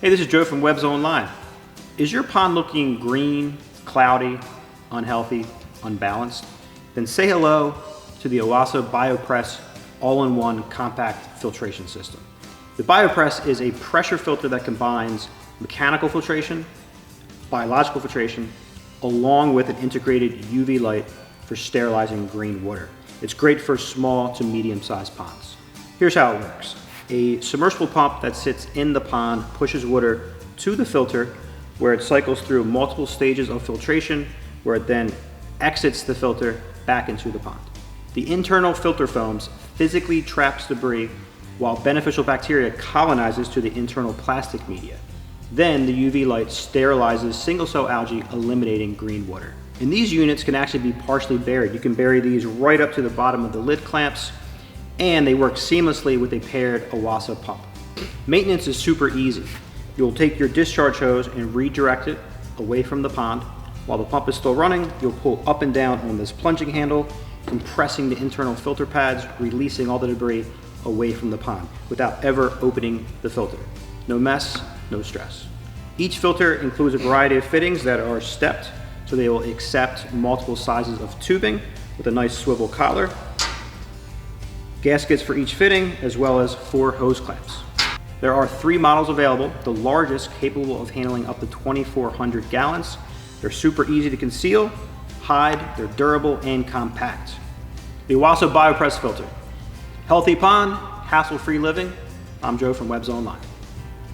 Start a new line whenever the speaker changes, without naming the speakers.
Hey, this is Joe from OASE Online. Is your pond looking green, cloudy, unhealthy, unbalanced? Then say hello to the OASE BioPress all-in-one compact filtration system. The BioPress is a pressure filter that combines mechanical filtration, biological filtration, along with an integrated UV light for sterilizing green water. It's great for small to medium-sized ponds. Here's how it works. A submersible pump that sits in the pond pushes water to the filter where it cycles through multiple stages of filtration, where it then exits the filter back into the pond. The internal filter foams physically traps debris while beneficial bacteria colonizes to the internal plastic media. Then the UV light sterilizes single-cell algae, eliminating green water. And these units can actually be partially buried. You can bury these right up to the bottom of the lid clamps, and they work seamlessly with a paired OASE pump. Maintenance is super easy. You'll take your discharge hose and redirect it away from the pond. While the pump is still running, you'll pull up and down on this plunging handle, compressing the internal filter pads, releasing all the debris away from the pond without ever opening the filter. No mess, no stress. Each filter includes a variety of fittings that are stepped, so they will accept multiple sizes of tubing with a nice swivel collar, gaskets for each fitting, as well as 4 hose clamps. There are 3 models available, the largest capable of handling up to 2,400 gallons. They're super easy to conceal, hide, they're durable and compact. The OASE BioPress filter. Healthy pond, hassle-free living. I'm Joe from OASE Online.